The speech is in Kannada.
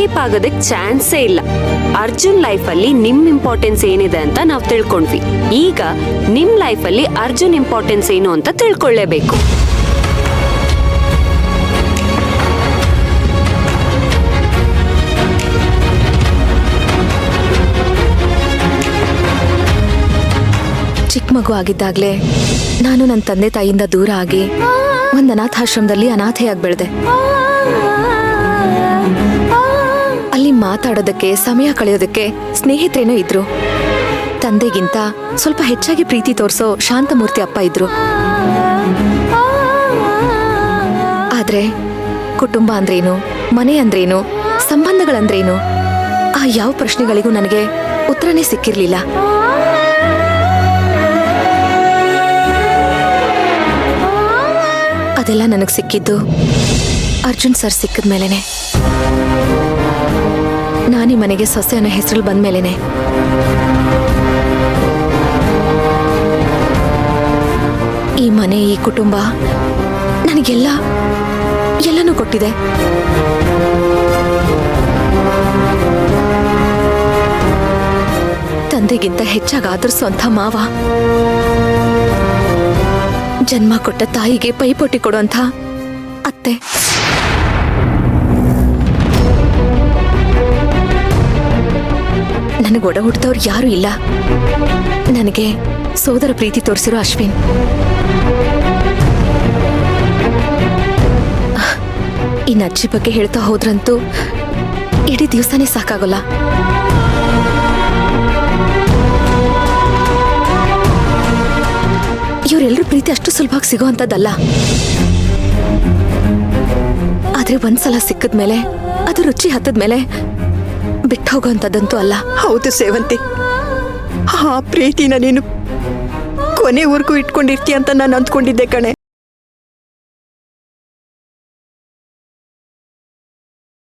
ಎಸ್ಕೇಪ್ ಆಗೋದಕ್ಕೆ ಚಾನ್ಸೇ ಇಲ್ಲ. ಅರ್ಜುನ್ ಲೈಫಲ್ಲಿ ನಿಮ್ ಇಂಪಾರ್ಟೆನ್ಸ್ ಏನಿದೆ ಅಂತ ನಾವು ತಿಳ್ಕೊಂಡ್ವಿ. ಈಗ ನಿಮ್ ಲೈಫಲ್ಲಿ ಅರ್ಜುನ್ ಇಂಪಾರ್ಟೆನ್ಸ್ ಏನು ಅಂತ ತಿಳ್ಕೊಳ್ಳೇಬೇಕು. ಚಿಕ್ಕ ಮಗು ಆಗಿದ್ದಾಗ್ಲೇ ನಾನು ನನ್ನ ತಂದೆ ತಾಯಿಯಿಂದ ದೂರ ಆಗಿ ಒಂದು ಅನಾಥಾಶ್ರಮದಲ್ಲಿ ಅನಾಥೆಯಾಗಿ ಬೆಳೆದೆ. ಅಲ್ಲಿ ಮಾತಾಡೋದಕ್ಕೆ, ಸಮಯ ಕಳೆಯೋದಕ್ಕೆ ಸ್ನೇಹಿತರೇನೋ ಇದ್ರು. ತಂದೆಗಿಂತ ಸ್ವಲ್ಪ ಹೆಚ್ಚಾಗಿ ಪ್ರೀತಿ ತೋರಿಸೋ ಶಾಂತಮೂರ್ತಿ ಅಪ್ಪ ಇದ್ರು. ಆದ್ರೆ ಕುಟುಂಬ ಅಂದ್ರೇನು, ಮನೆ ಅಂದ್ರೇನು, ಸಂಬಂಧಗಳಂದ್ರೇನು, ಆ ಯಾವ ಪ್ರಶ್ನೆಗಳಿಗೂ ನನಗೆ ಉತ್ತರನೇ ಸಿಕ್ಕಿರ್ಲಿಲ್ಲ. ಅದೆಲ್ಲ ನನಗೆ ಸಿಕ್ಕಿದ್ದು ಅರ್ಜುನ್ ಸರ್ ಸಿಕ್ಕಿದ ಮೇಲೇನೆ. ನಾನೀ ಮನೆಗೆ ಸೊಸೆ ಅನ್ನೋ ಹೆಸರು ಬಂದ ಮೇಲೇನೆ. ಈ ಮನೆ, ಈ ಕುಟುಂಬ ನನಗೆಲ್ಲನೂ ಕೊಟ್ಟಿದೆ. ತಂದೆಗಿಂತ ಹೆಚ್ಚಾಗಿ ಆದರಿಸುವಂಥ ಮಾವ, ಜನ್ಮ ಕೊಟ್ಟ ತಾಯಿಗೆ ಪೈಪೋಟಿ ಕೊಡುವಂಥ ಅತ್ತೆ, ನನಗೆ ಒಡ ಹುಟ್ಟಿದವ್ರು ಯಾರೂ ಇಲ್ಲ. ನನಗೆ ಸೋದರ ಪ್ರೀತಿ ತೋರಿಸಿರೋ ಅಶ್ವಿನ್. ಇನ್ನು ಅಜ್ಜಿ ಬಗ್ಗೆ ಹೇಳ್ತಾ ಹೋದ್ರಂತೂ ಇಡೀ ದಿವಸನೇ ಸಾಕಾಗಲ್ಲ. ಇವರೆಲ್ಲರೂ ಪ್ರೀತಿ ಅಷ್ಟು ಸುಲಭವಾಗಿ ಸಿಗೋವಂಥದ್ದಲ್ಲ. ಆದ್ರೆ ಒಂದ್ಸಲ ಸಿಕ್ಕಿದ್ಮೇಲೆ, ಅದು ರುಚಿ ಹತ್ತದ್ಮೇಲೆ ಬಿಟ್ಟು ಹೋಗೋವಂಥದ್ದಂತೂ ಅಲ್ಲ. ಹೌದು ಸೇವಂತಿ, ಆ ಪ್ರೀತಿನ ನೀನು ಕೊನೆವರೆಗೂ ಇಟ್ಕೊಂಡಿರ್ತೀಯ ಅಂತ ನಾನು ಅಂದ್ಕೊಂಡಿದ್ದೆ ಕಣೆ.